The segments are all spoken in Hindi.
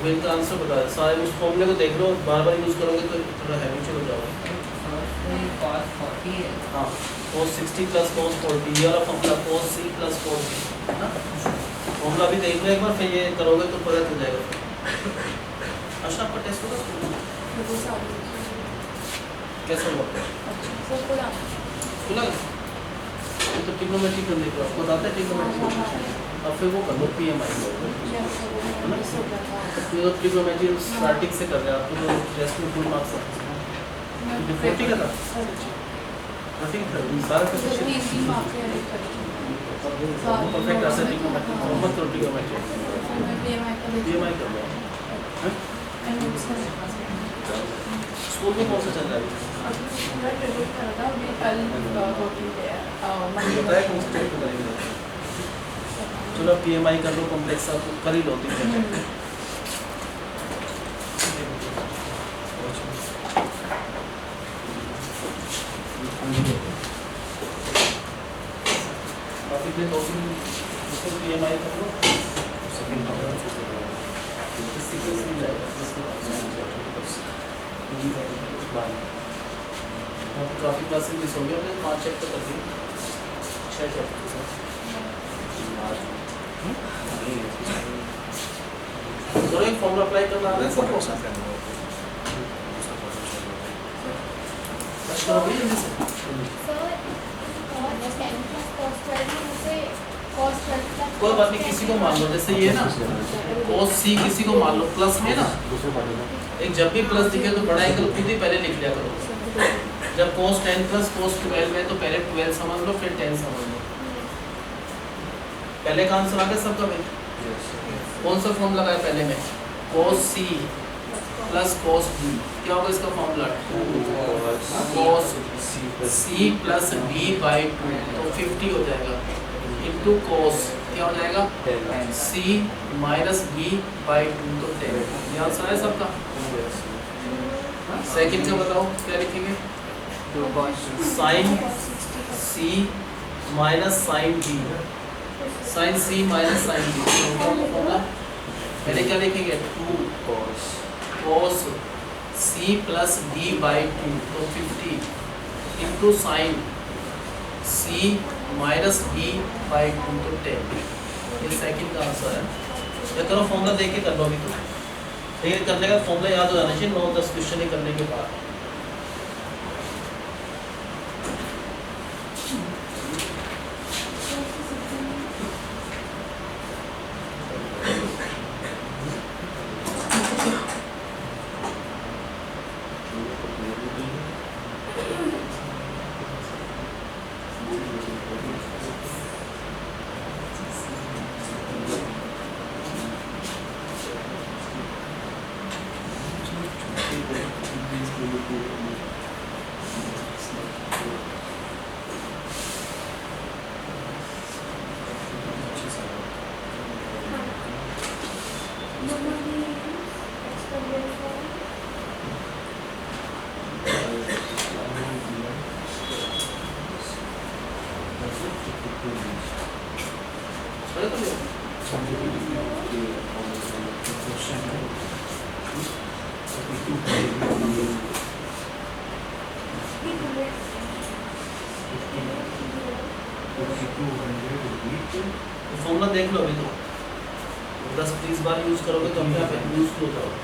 तो इनका आंसर बता दे। सारे उस फॉर्मूले को देख लो, बार बार यूज़ करोगे तो थोड़ा हैबिचुअल हो जाओगे। cos 40 है। हाँ, cos 60 प्लस cos 40, ये वाला formula cos c plus cos b है ना। फॉर्मूला भी देख लो एक बार, फिर ये करोगे तो पता चल जाएगा। अच्छा, आपका टेस्ट होगा कैसा हुआ? खुला ये तो ट्रिग्नोमेट्री करने को आपको बताता है ट्रिग्नोमेट्री। अब फिर वो कर लो पीएमआई को, ये तो ट्रिग्नोमेट्री स्टार्टिंग से कर रहे हैं। आपको तो टेस्ट में फुल मार्क्स आते हैं। डिफरेंट का था ठीक था सारा कुछ परफेक्ट ऐसा ट्रिग्नोमेट्री मत करो। ट्रिग्नोमेट्री पीएमआई कर लो। स्कूल में कौन सा चल रहा है? बताया कौन सा चेक करेंगे। चलो पीएमआई कर लो, कॉम्प्लेक्स आप कर ही लो। पीएमआई कर लो, काफ़ी क्लासेस मिस हो गया। 5 चैप्टर कर दिए, 6 चैप्टर तो एक फॉर्मूला अप्लाई करना आ रहा है सबको। अच्छा हो गई जल्दी से। कोई बात नहीं, किसी को मान लो, जैसे ये ना cos c किसी को मान लो प्लस में ना, एक जब भी प्लस दिखे तो बड़ा एंगल खुद ही पहले लिख लिया करो। जब cos 10 प्लस cos 12 है तो पहले 12 समझ लो, फिर 10 समझ लो। पहले का आंसर आ गया सबका भाई? कौन सा फॉर्म लगाया पहले में? cos c plus cos b, क्या होगा इसका formula? cos c plus b by 2 तो 50 हो जाएगा, इंटू cos क्या हो जाएगा? c माइनस b बाई 2 तो 10। ये आंसर है सबका। सेकंड का बताओ क्या लिखेंगे? Sine c minus sine b, sine c minus sine b होगा। पहले क्या लिखेंगे? 2 cos c plus b by 2 तो 50 into sine c minus b by 2 तो 10। ये सेकंड का आंसर है। ये करो फॉर्मूला देख के कर लो अभी तो। ये करने का फॉर्मूला याद हो जाना चाहिए 9-10 क्वेश्चन ही करने के बाद। फॉर्मूला देख लो अभी तो 10-20 बार यूज करोगे तो अपने आप यूज हो जाओगे।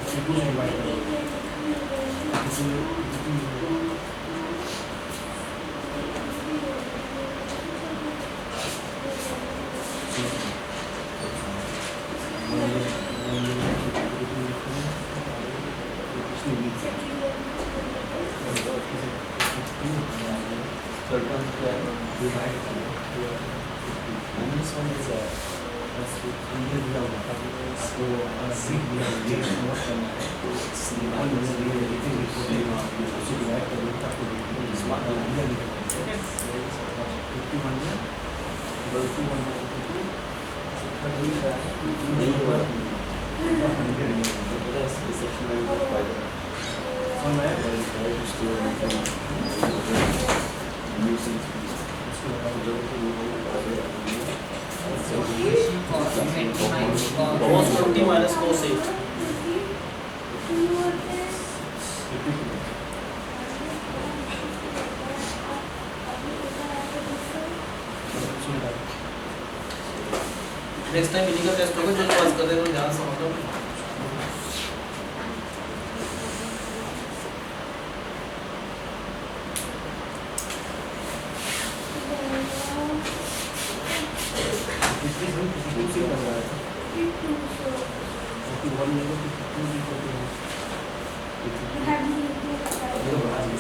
cos 20 minus cos 8 next time इन्हीं का टेस्ट होगा, जो पास कर रहे हो ध्यान से समझो।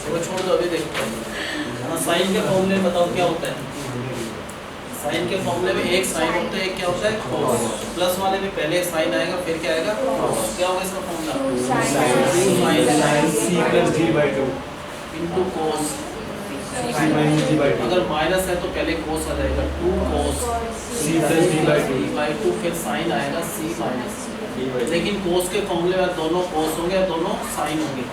वो छोड़ दो, अभी देखते हैं। साइन के फॉर्मूले में बताओ क्या होता है। साइन के फॉर्मूले में एक साइन होता है, एक क्या होता है कोस। प्लस वाले में पहले साइन आएगा, फिर क्या आएगा कोस। क्या होगा इसका formula, sine c plus d by 2 into cos. c minus d by 2 अगर माइनस है तो पहले कोस आ जाएगा, 2 कोस c plus d by 2 by 2, फिर साइन आएगा c माइनस। d by 2 लेकिन कोस के फॉर्मूले में दोनों कोस होंगे, दोनों साइन होंगे।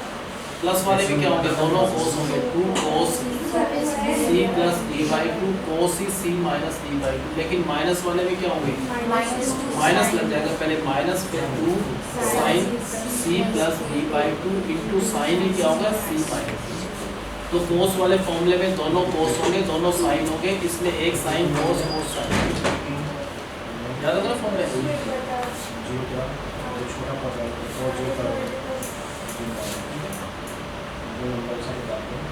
प्लस वाले में क्या होंगे, दोनों कोस होंगे, 2 कोस c plus d by 2 cos he c minus d by 2। लेकिन माइनस वाले में क्या होंगे, माइनस लग जाएगा, पहले माइनस फिर 2 sine c plus d by 2 into sine ही क्या होगा c माइनस। तो कोस वाले फॉर्मूले में दोनों कोस होंगे, दोनों साइन होंगे, इसमें एक साइन कोस कोस साइन। याद रखना फॉर्मूले। छोटा पद है और जो का दो नंबर से निकालते हैं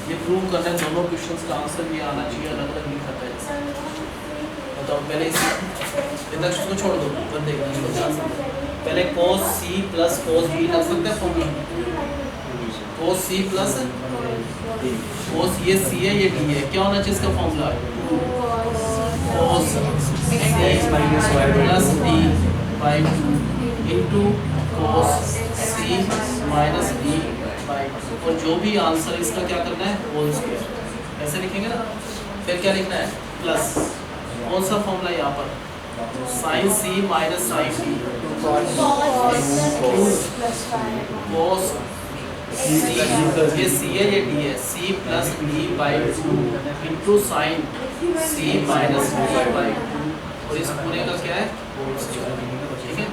ये प्रूव करना है, दोनों क्वेश्चंस का आंसर भी आना चाहिए, अलग अलग लिखा है। बताओ पहले इसको छोड़ दो, बंदे का पहले cos c plus cos b लग सकते हैं formula. cos c plus cos, ये c है ये d है, क्या होना चाहिए इसका formula, cos c minus y plus d by 2 into cos c minus d by 2। और जो भी आंसर इसका क्या करना है, होल स्क्वायर, ऐसे लिखेंगे ना। फिर क्या लिखना है, प्लस कौन सा फॉर्मूला यहाँ पर, sine c minus sine d cos ये c है ये d है, c plus d by 2 into sine c minus d by 2। और इस पूरे का क्या है, ठीक है।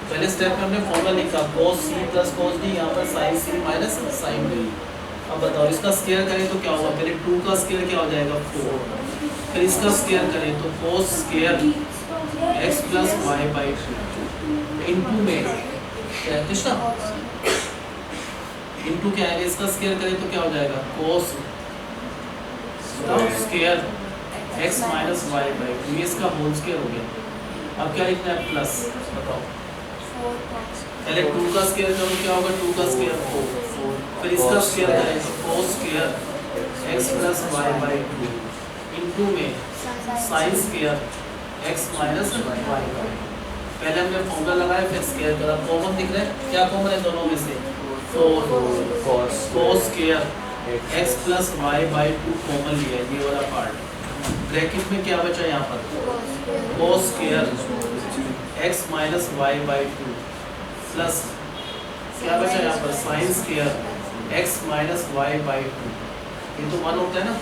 पहले स्टेप में हमने फॉर्मूला लिखा cos c plus cos d, यहाँ पर sin c minus sin d। अब बताओ इसका स्क्वायर करें तो क्या होगा, पहले 2 का स्क्वायर क्या हो जाएगा 4, फिर इसका स्क्वायर करें तो cos square x plus Y by 2 into में क्या है कृष्णा, इंटू क्या है, इसका स्क्वायर करें तो क्या हो जाएगा cos square x minus Y by 2, ये इसका होल स्क्वायर हो गया। अब क्या लिखना है, प्लस बताओ, पहले 2 का स्क्वायर करो क्या होगा, 2 का स्क्वायर 4, फिर इसका स्क्वायर करें तो cos square x plus Y by 2 into में sine square x minus Y by. पहले हमने फॉर्मूला लगाया, फिर स्क्वायर करा, कॉमन दिख रहा है, क्या कॉमन है दोनों में से, 4 cos square x plus Y by 2 common लिया है, ये वाला पार्ट। ब्रैकेट में क्या बचा यहाँ पर, cos square x minus Y by 2 plus क्या बचा यहाँ पर, sine square x minus Y by 2। ये तो 1 होता है ना,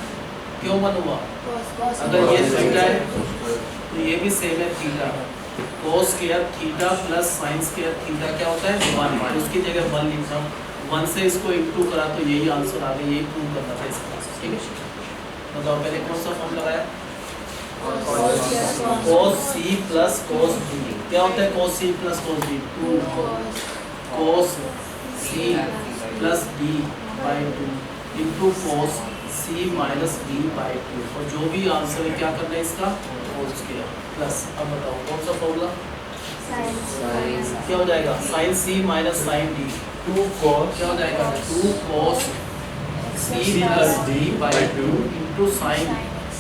क्यों 1 हुआ, अगर ये थीटा है तो ये भी सेम है theta, cos square theta plus sine square theta क्या होता है 1, उसकी जगह 1 लिखता हूँ, 1 से इसको इंटू करा तो यही आंसर आ गया, यही प्रूव करना था इसका, ठीक है। बताओ पहले कौन सा फॉर्म लगाया, cos c plus cos d, क्या होता है cos c plus cos d, 2 cos c plus d by 2 into cos c minus d by 2। और जो भी आंसर है क्या करना है इसका, होल स्क्वायर प्लस। अब बताओ कौन सा फॉर्मूला, क्या हो जाएगा, sine c minus sine d 2 cos, क्या हो जाएगा 2 cos c plus d by 2 into sine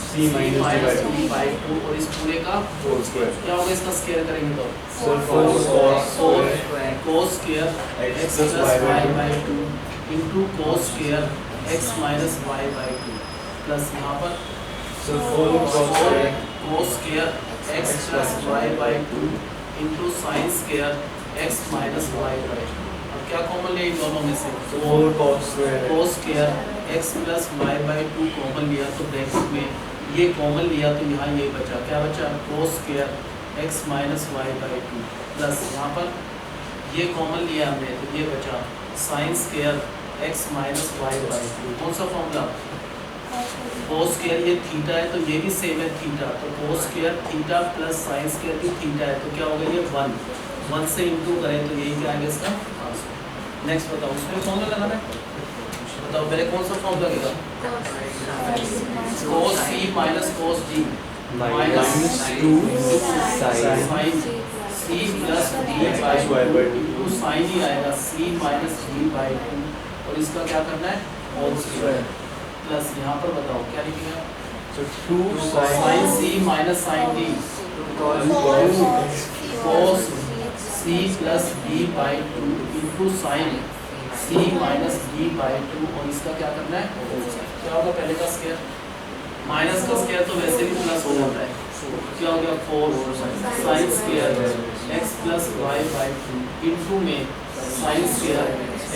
c minus d by 2। और इस पूरे का होल स्क्वायर, क्या होगा, इसका स्क्वायर करेंगे तो 4 cos square x plus y by 2 into cos square x minus y by 2 plus यहाँ पर 4 cos square x plus y by 2 into sine square x minus y by 2। अब क्या कॉमन लिया इन दोनों में से, 4 cos square x plus y by 2 common लिया, तो ब्रैकेट में ये कॉमन लिया तो यहाँ ये बचा, क्या बचा, cos square x minus Y by 2 plus यहाँ पर ये कॉमन लिया हमने तो ये बचा sine square X minus Y by two. कौन सा फॉर्मूला? कोस स्क्वायर ये थीटा है तो ये भी सेम है थीटा, तो cos square theta plus sine square भी थीटा है, तो क्या होगा ये 1 से इंटू करें तो यही क्या आएगा इसका आंसर। नेक्स्ट बताओ, उसमें फॉर्मूला लगाना है, बताओ पहले कौन सा फॉर्मूला लगेगा? Cos C minus cos D minus 2 sine C plus D by 2 into sine ही आएगा सी माइनस डी बाई 2 और इसका क्या करना है होल स्क्वायर प्लस यहाँ पर बताओ क्या लिखेगा? So 2 sine C minus sine D cos C plus D by 2 into sine C minus D by 2 और इसका क्या करना है होल स्क्वायर। क्या होगा पहले का स्क्वायर? माइनस का स्क्वायर तो वैसे भी प्लस हो जाता है, क्या हो गया 4 sine square X plus Y by 2 into में sine square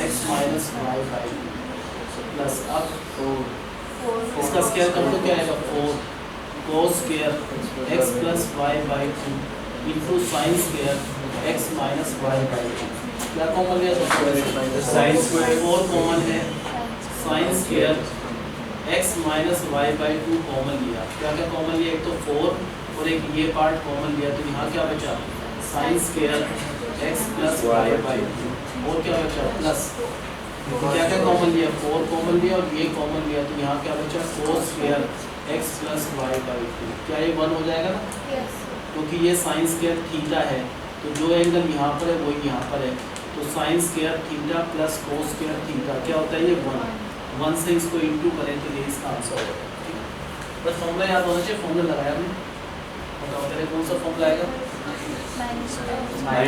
X minus Y by 2 plus अब इसका स्क्वायर कर तो क्या आएगा 4 cos square X plus Y by 2 into sine square X minus Y by 2। क्या कॉमन लिया तो साइन स्क्वायर 4 कॉमन है, sine square X minus Y by 2 common लिया। क्या क्या कॉमन लिया? एक तो 4 और एक ये पार्ट कॉमन लिया, तो यहाँ क्या बचा sine square X plus Y by 2 और क्या बचा प्लस क्या क्या कॉमन लिया 4 कॉमन लिया और ये कॉमन लिया, तो यहाँ क्या बचा cos square X plus Y by 2। क्या ये 1 हो जाएगा ना? क्योंकि ये साइन स्क्वायर थीटा है तो जो एंगल यहाँ पर है वही यहाँ पर है, तो sine square theta plus cos square theta क्या होता है ये 1 से इसको इंटू करें तो ये इसका आंसर होगा। ठीक है, बस फॉर्मूला याद होना चाहिए। फॉर्मूला लगाया हमने, बताओ पहले कौन सा फॉर्मूला आएगा?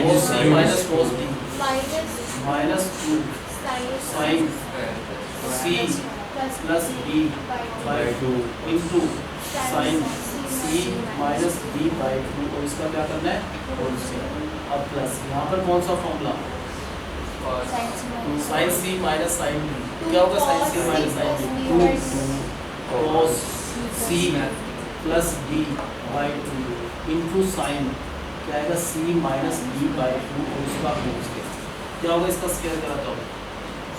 Cos C minus cos D minus 2 sine C plus D by 2 into sine C minus D by 2 और इसका क्या करना है होल स्क्वायर। अब प्लस यहाँ पर कौन सा formula? Sine C minus sine D. क्या होगा sine C minus sine D? 2 cos C plus D by 2 into sine क्या आएगा सी माइनस डी बाई 2 और इसका होल स्क्वायर। क्या होगा इसका स्क्वायर कराता हूँ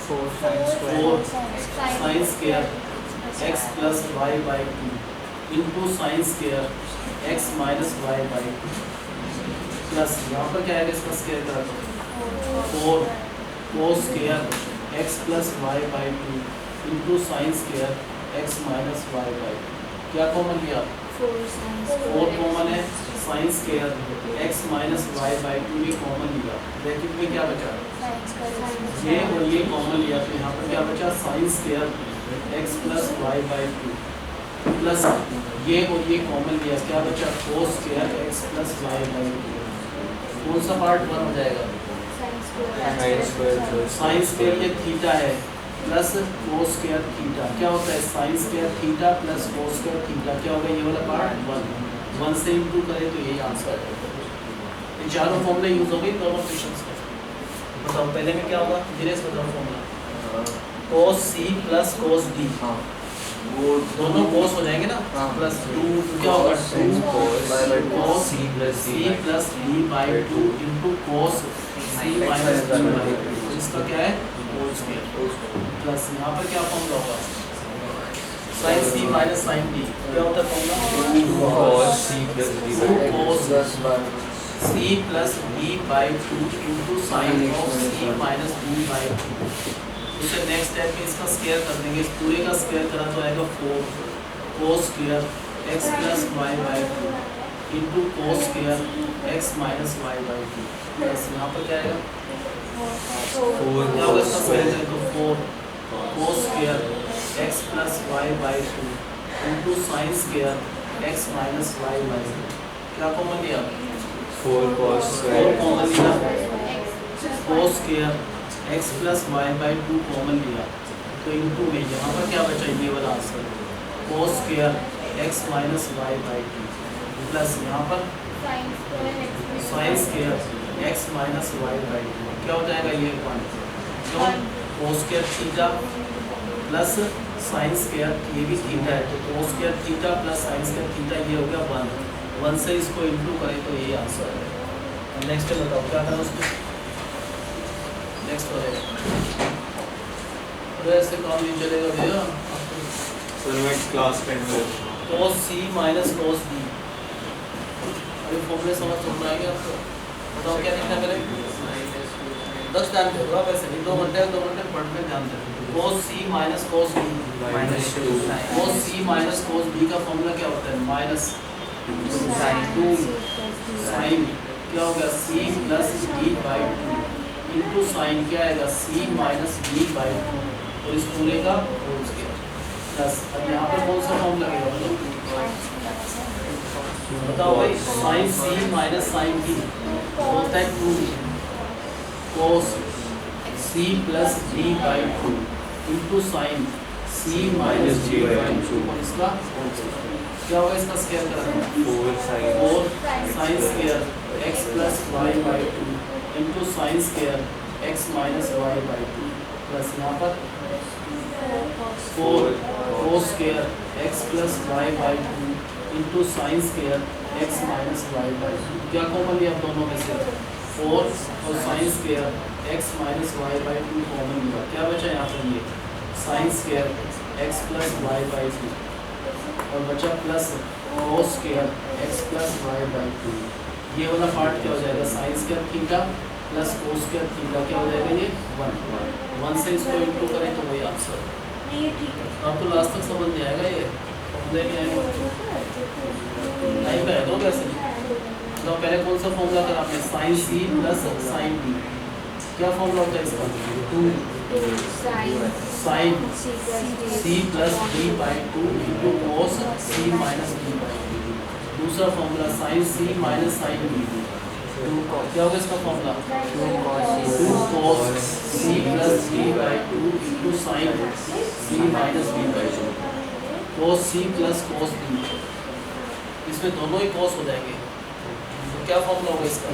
4 sine square X plus Y by 2 into sine square X minus Y by 2 plus यहाँ पर क्या आएगा इसका स्क्वायर कराता हूँ 4 cos square X plus Y by 2 into sine square X minus Y by 2। क्या कॉमन लिया? 4 कॉमन है, sine square X minus Y by 2 ये कॉमन लिया, ब्रैकेट में क्या बचा ये और ये कॉमन लिया, तो यहाँ पर क्या बचा sine square X plus Y by 2 plus ये और ये कॉमन लिया, क्या बचा cos square X plus Y by 2। कौन सा पार्ट 1 हो जाएगा? साइन स्क्वायर ये थीटा है प्लस कोस स्क्वायर थीटा। क्या होता है sine square theta plus cos square theta, क्या होगा ये वाला पार्ट 1 से इंटू करें तो यही आंसर है। ये चारों फॉर्मूले यूज हो गए दोनों क्वेश्चंस में। बताओ पहले में क्या होगा? दिनेश बताओ फॉर्मूला। कोस सी प्लस कोस डी, वो दोनों कोस हो जाएंगे ना, प्लस 2 क्या होगा 2 cos C plus D by 2 into cos C minus D by 2। इसका क्या है होल स्क्वायर प्लस यहाँ पर क्या फॉर्मूला होगा sine C minus sine D. क्या होता है formula? cos c plus d by 2 cos C plus D by 2 into sine of C minus D by 2। इसे नेक्स्ट स्टेप में इसका स्क्वायर कर देंगे, इस पूरे का स्क्वायर करा तो आएगा 4 cos square X plus Y by 2 into cos square X minus Y by 2 plus यहाँ पर क्या आएगा 4 क्या होगा इसका स्क्वायर करें तो 4 cos square X plus Y by 2 into sine square X minus Y by 2। क्या कॉमन लिया? 4 cos 4 square कॉमन लिया, cos square X plus Y by 2 common लिया, तो इंटू में यहाँ पर क्या बचा ये वाला answer cos square X minus Y by 2 plus यहाँ पर sine square X minus Y by 2। क्या हो जाएगा ये 1 क्यों cos square theta plus sine square ये भी थीटा है, तो cos square theta plus sine square theta ये हो गया 1 से इसको इंटू करें तो यही आंसर है। नेक्स्ट बताओ क्या करें उसमें? नेक्स्ट हो जाएगा तो ऐसे काम नहीं चलेगा भैया। सर मैं क्लास 10 में cos c minus cos b, अभी फॉर्मूले समझ में आएगा आपको? बताओ क्या लिखना है पहले? 10 ध्यान दे, थोड़ा वैसे नहीं, 2 घंटे पढ़ने में ध्यान दे। cos c minus cos b, -2 cos c minus cos b का फॉर्मूला क्या होता है? माइनस 2 sin, क्या होगा? c plus d by 2 into sine क्या आएगा? c माइनस b बाई 2 और इस पूरे का होल स्क्वायर प्लस, अब यहाँ पर कौन सा फॉर्म लगेगा? बताओ भाई, sine c minus sine b होता है 2 cos c plus d by 2 into sine c minus d by 2 और इसका होल स्क्वायर क्या होगा? इसका स्क्वायर करेंगे 4 sine square x plus y by 2 into sine square x minus y by 2 plus यहाँ पर 4 cos square x plus y by 2 into sine square x minus y by 2। क्या कॉमन लिया दोनों में से? 4 और sign square x minus y by 2 common लिया, क्या बचा यहाँ पर? ये sign square x plus y by 2 और बचा plus cos square x plus y by 2। ये वाला पार्ट क्या हो जाएगा? Sine square theta plus cos square theta क्या हो जाएगा? ये 1 से इसको इंटू करें तो वही आंसर। अब तो लास्ट तक समझ नहीं आएगा, ये फॉर्मूले नहीं आएगा, टाइम पे आएगा वैसे। तो पहले कौन सा फॉर्मूला करा आपने? Sine c plus sine b, क्या फॉर्मूला होता है इसका? 2 sine c plus d by 2 into cos c minus d by 2। दूसरा formula sine c minus sine b, क्या होगा इसका formula? 2 cos c plus d by 2 into sine c minus d by 2 cos c plus cos d, इसमें दोनों ही cos हो जाएंगे, तो क्या फॉर्मूला होगा इसका?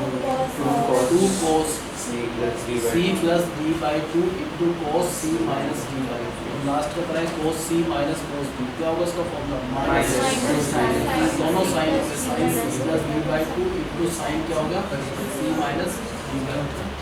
2 cos c plus d by 2 into cos c minus d by 2 और लास्ट का कराए cos c minus cos d, क्या होगा इसका फॉर्मूला? माइनस दोनों साइन होंगे, sine c plus d by 2 into sine क्या होगा? c minus d by 2।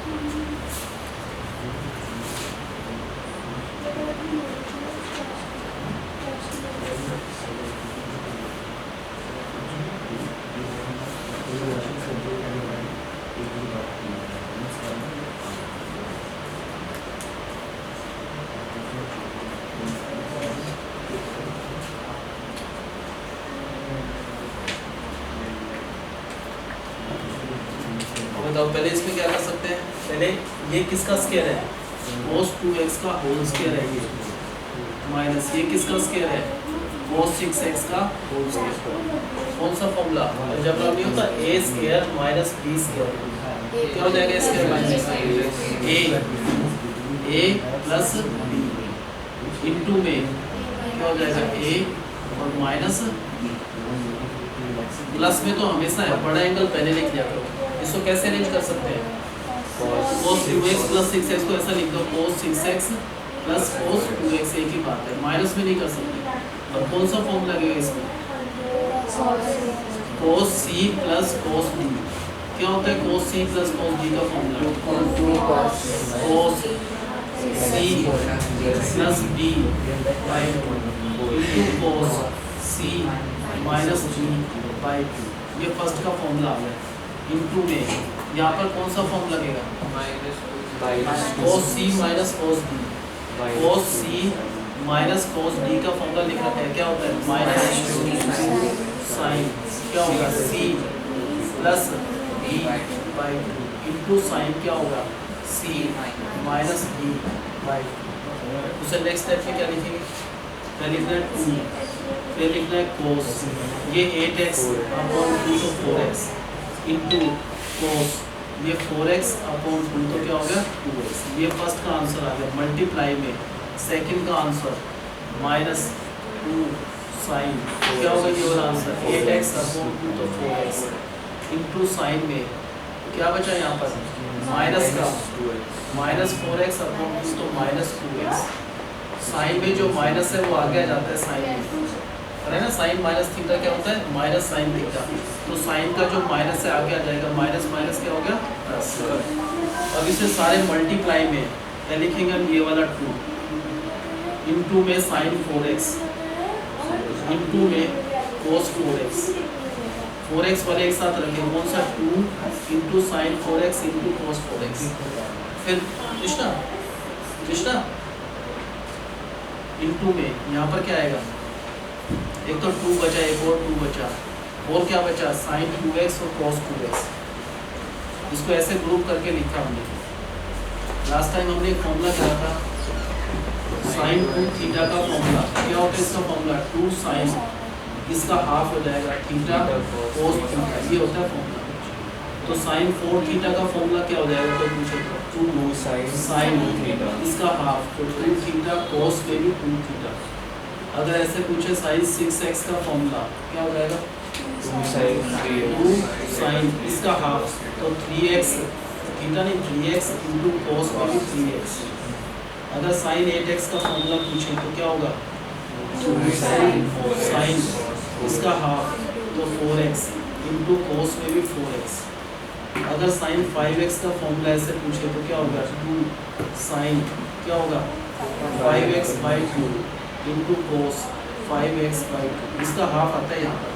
बताओ पहले इसमें क्या कर सकते हैं? पहले ये किसका स्क्वायर है? cos 2x का होल स्क्वायर है ये, माइनस ये किसका स्क्वायर है? cos 6x का होल स्क्वायर। कौन सा फॉर्मूला? जब नहीं होता a square minus b square, क्या हो जाएगा? Square minus a plus b into में क्या हो जाएगा? a और माइनस प्लस में तो हमेशा है, बड़ा एंगल पहले लिख लिया करो। इसको कैसे अरेंज कर सकते हैं? cos 2x प्लस 6x को ऐसा लिख दो, cos 6x plus cos 2x, एक ही बात है, माइनस में नहीं कर सकते। और कौन सा फॉर्म लगेगा इसमें? cos c plus cos d, क्या होता है cos c plus cos d का formula? cos c plus d by 2 into cos c minus d by 2, ये फर्स्ट का फॉर्मूला आ गया। इंटू में यहाँ पर कौन सा फॉर्म लगेगा? cos c minus cos d, cos c minus cos d का फॉर्मूला लिख रखा है, क्या होता है? माइनस साइन क्या होगा? c plus d by 2 into sine क्या होगा? c minus d by 2। उसे नेक्स्ट स्टेप में क्या लिखेंगे? पहले लिखना है 2, फिर लिखना है cos, ये 8x अपॉन 2 तो 4x इंटू cos, ये 4x अपॉन 2 तो क्या हो गया? 2x। ये फर्स्ट का आंसर आ गया, मल्टीप्लाई में सेकंड का आंसर माइनस 2 साइन क्या होगा? ये वाला आंसर 8x अपॉन 2 तो 4x इंटू साइन में क्या बचा यहाँ पर? माइनस का माइनस 4x अपॉन 2 तो माइनस 2x। साइन में जो माइनस है वो आगे आ जाता है साइन में, है ना? साइन माइनस थीटा क्या होता है? माइनस साइन थीटा, तो साइन का जो माइनस है आगे आ जाएगा, माइनस माइनस क्या हो गया? प्लस। अब इसे सारे मल्टीप्लाई में क्या लिखेंगे? ये वाला 2 इंटू में साइन 4x इंटू में cos 4x 4x वाले एक साथ रखें, कौन सा 2 into sign 4x into cos 4x। फिर कृष्णा इंटू में यहाँ पर क्या आएगा, एक तो 2 बचा, एक और 2 बचा, और क्या बचा साइन 2x और cos 2x। इसको ऐसे ग्रुप करके लिखा हमने। लास्ट टाइम हमने एक फॉर्मूला करा था साइन 2 थीटा का फॉर्मूला। क्या होता है इसका फॉर्मूला, 2 साइन, इसका हाफ हो जाएगा थीटा cos थीटा, ये होता है फॉर्मूला। तो साइन 4 थीटा का फॉर्मूला क्या हो जाएगा, कोई पूछे तो 2 साइन थीटा, इसका हाफ, तो 2 थीटा cos में भी 2 थीटा। अगर ऐसे पूछे साइन 6x का फॉर्मूला क्या हो जाएगा, 2 साइन, इसका हाफ, तो 3x थीटा नहीं 3x इंटू cos में भी 3x। अगर साइन 8x का फॉर्मूला पूछे तो क्या होगा, 2 साइन, इसका हाफ, तो 4x इंटू cos में भी 4x। अगर साइन 5x का फॉर्मूला ऐसे पूछे तो क्या होगा, 2 साइन, क्या होगा 5x by 2 into cos 5x by 2, इसका हाफ आता है यहाँ पर।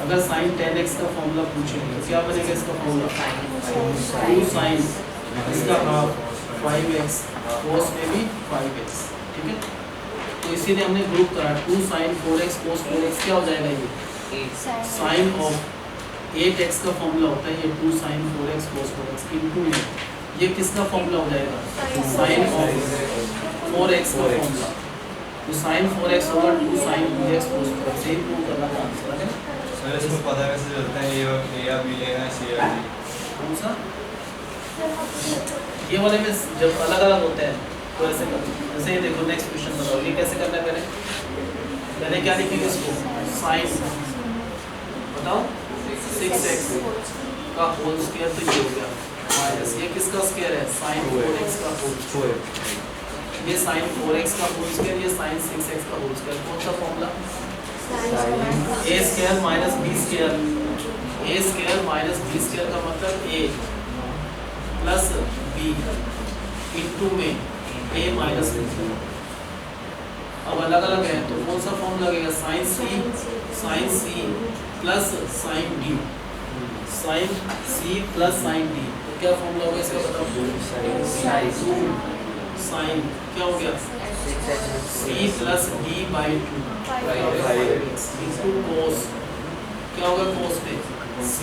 अगर साइन 10x का फॉर्मूला पूछे तो क्या बनेगा इसका फॉर्मूला, 2 साइन, इसका हाफ 5x cos में भी 5x। ठीक है, तो इसीलिए हमने ग्रुप करा 2 साइन 4x cos 4x। क्या हो जाएगा ये साइन ऑफ 8x का फॉर्मूला होता है ये 2 sign 4x cos 4x into में ये किसका फॉर्मूला हो जाएगा, साइन ऑफ 4x का फॉर्मूला। तो साइन 4x होगा 2 साइन 2x cos 4x। यही प्रूव करना था आंसर है। सर इसको पता कैसे चलता है ये या बी लेना सी या डी? कौन सा, ये वाले में जब अलग अलग होते हैं तो ऐसे कर, जैसे ये देखो नेक्स्ट क्वेश्चन बताओ, ये कैसे करना है, पहले क्या लिखेंगे इसको, साइन बताओ 6x का होल स्क्वायर, तो ये हो गया माइनस, ये किसका स्क्वायर है, साइन 4x का होल स्क्वायर, ये साइन 4x का होल स्क्वायर, ये साइन 6x का होल स्क्वायर। कौन सा formula, a square minus b square, a square minus b square का मतलब a प्लस b इंटू में a माइनस b। अब अलग अलग है तो कौन सा फॉर्म लगेगा, sine c plus sine d, sine c plus sine d। तो क्या फॉर्मूला होगा इसका बताओ, साइन क्या हो गया c plus d by 2 into कोस, क्या होगा कोस पे c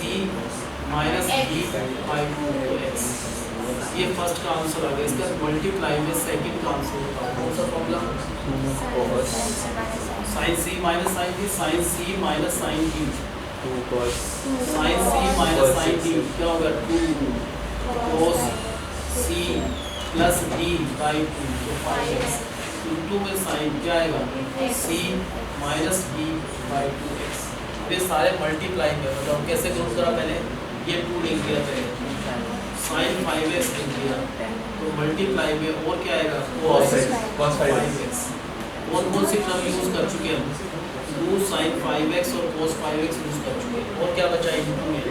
minus d by 2x। ये फर्स्ट का आंसर आ गया। इसका मल्टीप्लाई में सेकंड का आंसर होगा कौन सा formula, sine c minus sine d, sine c minus sine d, sine c minus sine d क्या होगा 2 cos c plus d by 2, तो 5x इंटू में साइन क्या आएगा c minus d by 2x। ये सारे मल्टीप्लाई में मतलब कैसे ग्रुप करा, पहले ये 2 लिख दिया, पहले साइन 5x लिख दिया, तो मल्टीप्लाई में और क्या आएगा cos 5x। और कौन सी टर्म यूज कर चुके हैं, 2 साइन 5x और cos 5x यूज कर चुके हैं। और क्या बचा इंटू में,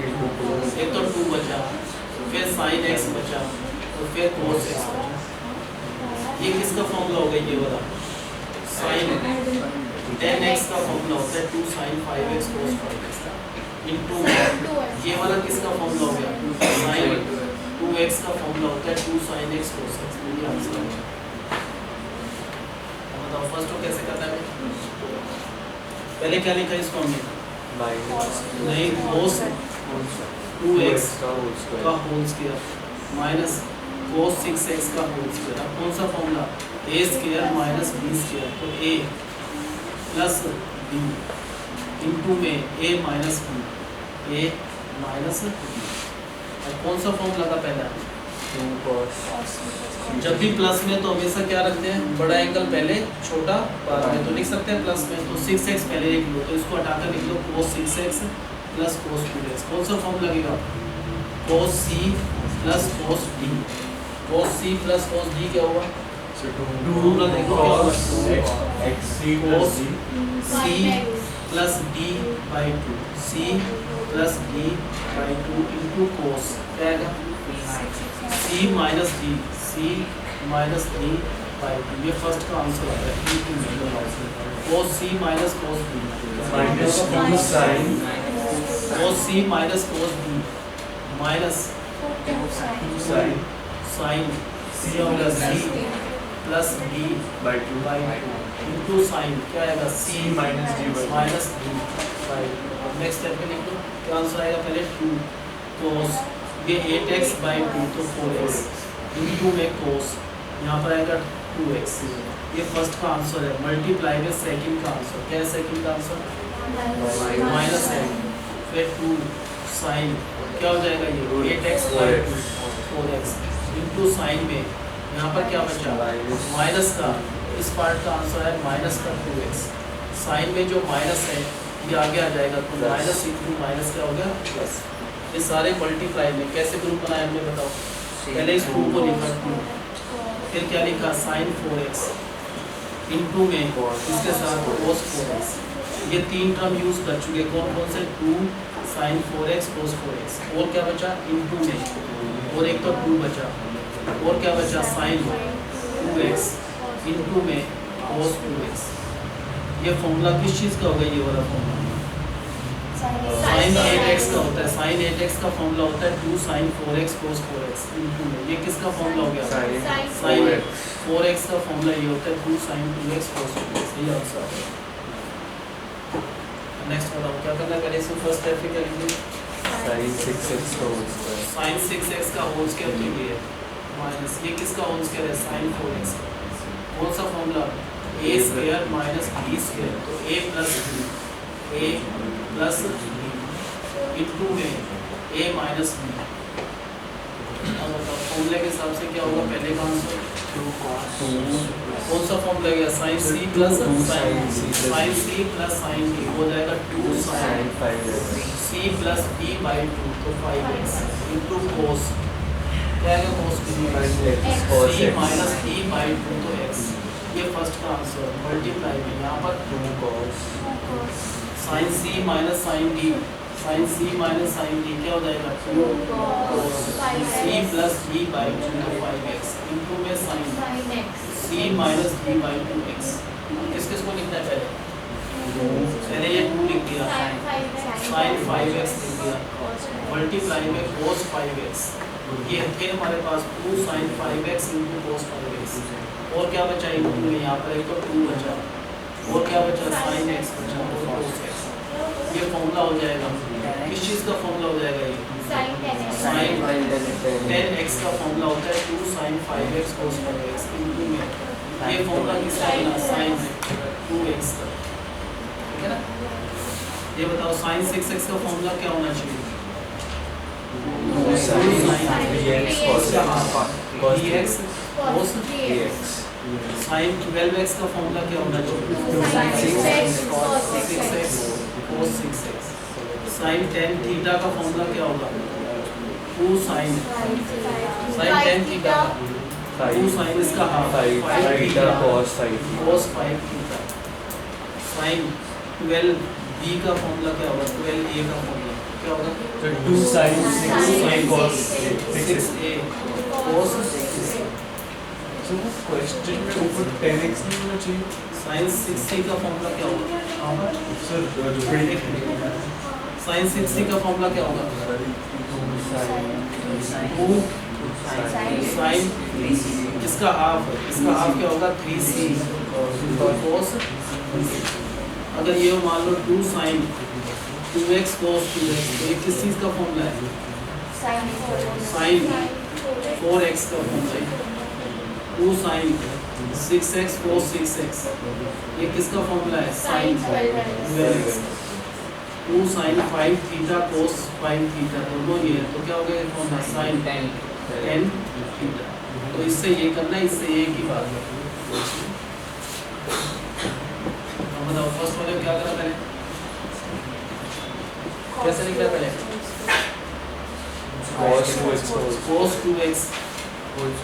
एक तो 2 बचा, फिर साइन x बचा, तो फिर cos x बचा। ये किसका फॉर्मूला हो गया, ये वाला साइन 10x का फॉर्मूला होता है 2 sine 5x cos 5x into ये वाला किसका फॉर्मूला हो गया, साइन 2x का फॉर्मूला होता है 2 sin x cos x। ये आंसर है। बताओ फर्स्ट को कैसे करना है, पहले क्या लिखा इसको हमने, नहीं cos 2x का whole square minus cos 6x का होल स्क्वायर। अब कौन सा formula, a square minus b square, तो a प्लस b इंटू में a minus b, a minus b। और कौन सा फॉर्म लगा पहला, जब भी प्लस में तो हमेशा क्या रखते हैं, बड़ा एंगल पहले छोटा बाद में, तो लिख सकते हैं प्लस में, तो 6x पहले लिख लो, तो इसको हटाकर लिख लो cos 6x plus cos 2x। कौन सा फॉर्म लगेगा, cos c plus cos d, cos c plus cos d क्या होगा, फॉर्मूला देखो cos c plus d by 2, c plus d by 2 into cos क्या आएगा, c minus d, c minus d by two, ये फर्स्ट का आंसर आता है। cos c minus cos b minus 2 sin cos c minus cos b minus 2 sin sin c होगा c plus b by 2 by two into sine क्या आएगा c minus d by minus d by two. Next step पे लिख दो क्या आंसर आएगा, पहले 2 cos ये 8x बाई 2 तो 4x इंटू में cos यहाँ पर आएगा 2x, ये फर्स्ट का आंसर है। मल्टीप्लाई में सेकंड का आंसर क्या है, सेकंड का आंसर माइनस है, फिर 2 साइन क्या हो जाएगा ये 8x by 2 4x into sine में यहाँ पर क्या बचा माइनस का, इस पार्ट का आंसर है माइनस का 2x, साइन में जो माइनस है ये आगे आ जाएगा तो माइनस इंटू माइनस क्या हो गया प्लस। ये सारे मल्टीप्लाई में कैसे ग्रुप बनाए हमने बताओ, पहले इस 2 को लिखा 2, फिर क्या लिखा साइन 4x इंटू में इसके साथ cos 4x, ये 3 टर्म यूज कर चुके कौन कौन से 2 साइन 4x cos 4x, और क्या बचा इंटू में, और एक तो 2 बचा, और क्या बचा साइन 2x इंटू में cos 2x। ये फॉर्मूला किस चीज़ का होगा, ये वाला फॉर्मूला साइन 8x का होता है, साइन 8x का फॉर्मूला होता है 2 sign 4x cos 4x into में, ये किसका फॉर्मूला हो गया साइन 4x का फॉर्मूला ये होता है 2 साइन 2x cos 2x, ये आंसर है। नेक्स्ट बताओ क्या करना है, पहले इसको फर्स्ट स्टेप पे क्या लिखेंगे, sin 6x का होल स्क्वायर साइन 6x का होल स्क्वायर तो ये है माइनस ये किसका होल स्क्वायर है साइन 4x, कौन सा formula a square minus b square, तो a प्लस इंटू में a माइनस b। अब बताओ फॉर्मूले के हिसाब से क्या होगा, पहले का आंसर 2 कौन सा फॉर्मूला गया sine c plus sine c plus sine b हो जाएगा 2 sine 5x c plus b by 2 तो 5x इंटू cos क्या आएगा cos b c minus b by 2 तो x, ये फर्स्ट का आंसर। मल्टीप्लाई में यहाँ पर 2 cos sine c minus sine d, sine c minus sine d क्या हो जाएगा 2 cos c plus b by 2 तो 5x इंटू में sine c minus b by 2x। किस किस को लिखना है, पहले ये 2 लिख दिया, साइन 5x लिख दिया, मल्टीप्लाई में cos 5x, ये फिर हमारे पास 2 sine 5x into cos 5x, और क्या बचा इंटू में यहाँ पर एक तो 2 बचा, और क्या बचा साइन x बचा और cos x। ये फॉर्मूला हो जाएगा, किस चीज़ का फॉर्मूला हो जाएगा, ये साइन 10x का फॉर्मूला होता है 2 sine 5x cos 5x into में, ये फॉर्मूला किसका बना साइन 2x का, ठीक है ना। ये बताओ साइन 6x का फॉर्मूला क्या होना चाहिए, 2 sin bx cos dx cos dx साइन 12x का फॉर्मूला क्या होना चाहिए 6x cos 6x। Sine 10 theta का फॉर्मूला क्या होगा 2 साइन 10 थीटा 2 साइन इसका half 5 theta cos 5 theta. Sine 12b का फॉर्मूला क्या होगा 12a का फॉर्मूला क्या होगा तो 2 sin 6 cos 6a cos 6। तो क्वेश्चन में ऊपर 10x नहीं होना चाहिए साइन 6c का फॉर्मूला क्या होगा सर साइन 6c का फॉर्मूला क्या होगा 2 साइन इसका हाफ क्या होगा 3c cos। अगर ये मान लो 2 साइन 2x cos 2x, तो ये किस चीज़ का फॉर्मूला है साइन 4x का फॉर्मूला है 2 साइन 6x cos 6x, ये किसका फॉर्मूला है sine 12x 2 sine 5 theta cos 5 theta, दोनों ये है तो क्या हो गया फॉर्मूला साइन 10 थीटा। तो इससे ये करना है, इससे ये की बात है। अब बताओ फर्स्ट वाले क्या करना पहले, कैसे लिखना पहले cos 2x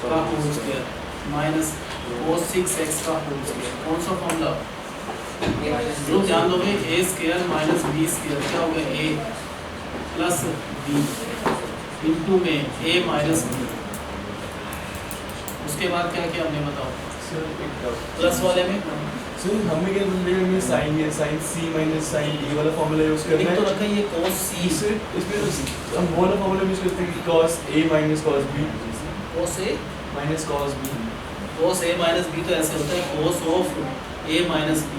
का whole square minus cos 6x का होल स्क्वायर, कौन सा फॉर्मूला ग्रुप ध्यान दोगे a square minus b square क्या हो गया a प्लस b इंटू में a माइनस b। उसके बाद क्या किया हमने बताओ सर एक डाउट प्लस वाले में सर हमें क्या बोलेगा में साइन है sign C minus sine D वाला फॉर्मूला यूज करना लिख है तो रखा है ये cos c सर इसमें तो हम वो वाला फॉर्मूला यूज करते हैं कि cos a minus cos b cos a minus cos b cos a minus b तो ऐसे होता है cos of a minus b,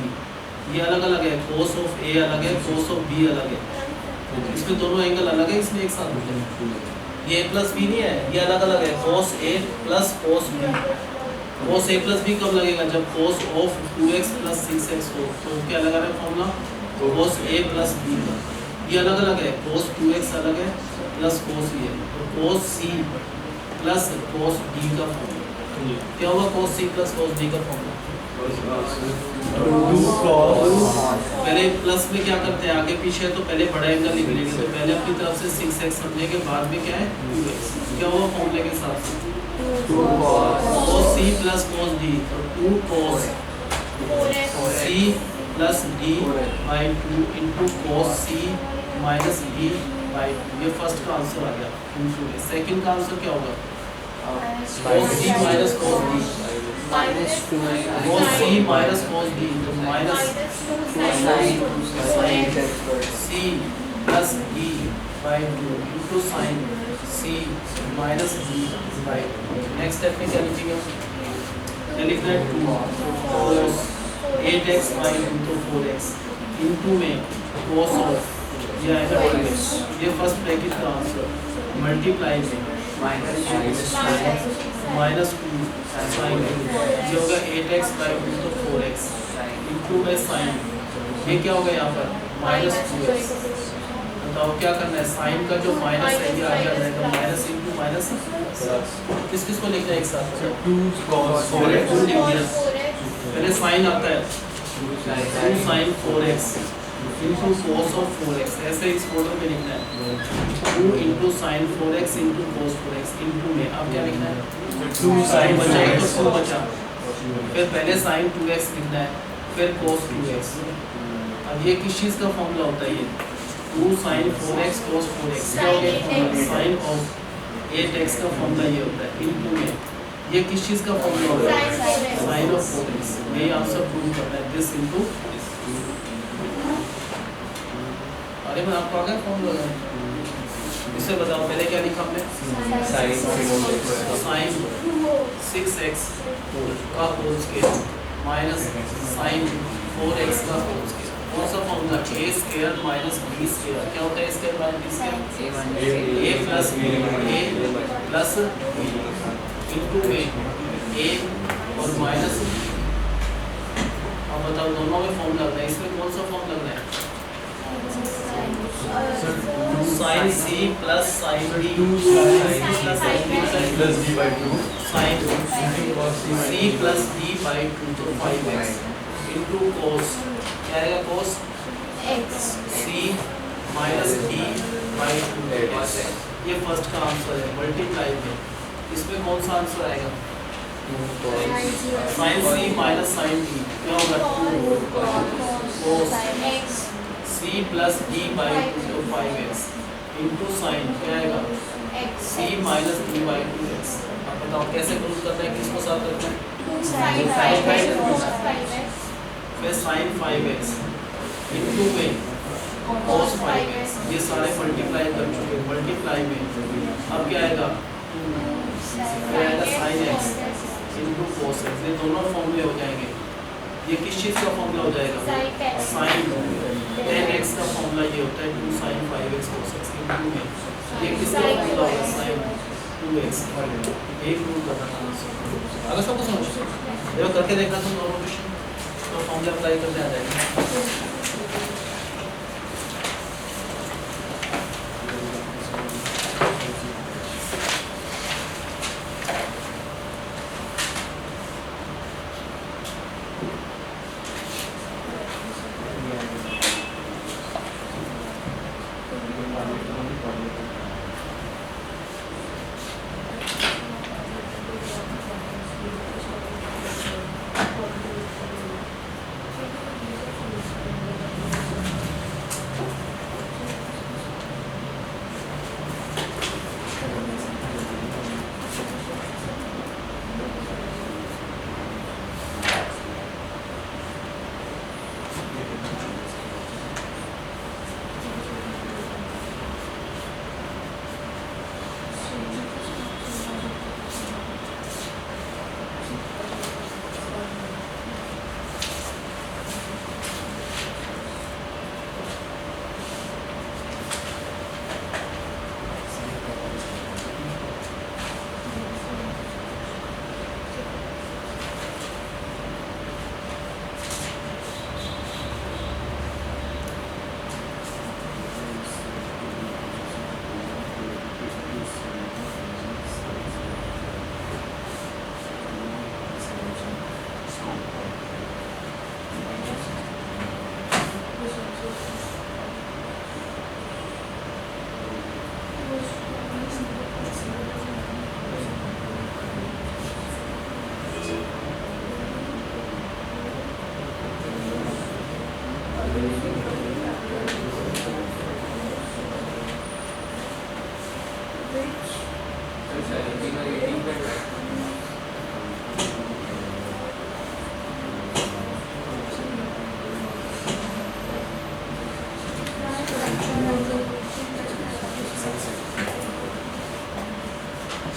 ये अलग अलग है, cos of a अलग है, cos of b अलग है, इसमें दोनों एंगल अलग है, इसमें एक साथ होते हैं। ये a प्लस b नहीं है, ये अलग अलग है, cos a plus cos b। cos a plus b कब लगेगा? जब cos of 2x plus 6x हो, तो क्या लगा रहा है formula? cos a plus b का, ये अलग अलग है, cos 2x अलग है प्लस cos ये, तो cos c plus cos d का फॉर्मूला क्या होगा? cos c plus cos d का फॉर्मूला पहले प्लस में क्या करते हैं, आगे पीछे है तो पहले बड़ा एंगल लिख लेंगे, तो पहले अपनी तरफ से 6x समझेंगे, बाद में क्या है 2x, क्या होगा फॉर्मूले के हिसाब से? cos c plus cos d, तो 2 cos c plus d by 2 into cos c minus d by 2, ये फर्स्ट का आंसर आ गया। सेकंड का आंसर क्या होगा? cos c minus cos d, cos c minus cos d, तो minus c plus d by 2 into sine c minus d by 2। Next step में क्या लिखेंगे? क्या लिखना है? 2 cos 8x बाई 2 तो 4x इंटू में cos ऑफ ये आएगा 2x, ये फर्स्ट ब्रैकेट का आंसर, मल्टीप्लाई में माइनस 2 साइन ये होगा 8x बाई 2 तो 4x इंटू में साइन, ये क्या होगा यहाँ पर? Minus 2x। बताओ क्या करना है? साइन का जो माइनस है ये आ जाएगा, माइनस इंटू माइनस किस किस को लिखना है एक साथ? 2 cos 4x पहले साइन आता है 2 sign 4x into cos of 4x, ऐसे इस मॉडल में लिखना है 2 into sign 4x into cos 4x into में अब क्या लिखना है? 2 sin बचा एक 4x तो 2 बचा, फिर पहले साइन 2x लिखना है, फिर cos 2x। अब ये किस चीज़ का फॉर्मूला होता है? ये 2 sin 4x cos 4x क्या हो गया? साइन ऑफ 8x का फॉर्मूला ये होता है इंटू में, ये किस चीज़ का फॉर्मूला होता है? Sine of 4x। ये आप सब प्रूव करना है, दिस इंटू, अरे मैं आपको आ गया फॉर्मूला, इससे बताओ पहले क्या लिखा हमने? साइन 6x का whole square minus sign 4x का होल स्क्वायर, कौन सा formula? a square minus b square, क्या होता है square minus b square? a plus b into में a और माइनस, अब बताओ दोनों में फॉर्म लगना है, इसमें कौन सा फॉर्म लगना है? Sine c plus sine d plus d by 2 sine c plus d by 2 तो 5x इंटू cos, क्या आएगा? cos c minus d by 2x, ये फर्स्ट का आंसर है। मल्टीप्लाई में इसमें कौन सा आंसर आएगा? Sine c minus sine d, क्या होगा? 2 cos c plus d by 2 तो 5x इंटू साइन क्या आएगा? c minus d by 2x। अब बताओ कैसे प्रूव करना है, किसको साथ रखना है? फिर साइन 5x इंटू में cos 5x, ये सारे मल्टीप्लाई कर चुके, मल्टीप्लाई में अब क्या आएगा? Sine x into cos x, ये दोनों फॉर्मूले हो जाएंगे। ये किस चीज़ का फॉर्मूला हो जाएगा? साइन 10x का फॉर्मूला ये होता है 2 sine 5x cos x into में ये किसका फॉर्मूला होगा? Sign 2x। ये प्रूव करना था अगर सबको समझ देखो करके देखना तुम दोनों क्वेश्चन, तो फॉर्मूला अप्लाई करते आ जाएगा।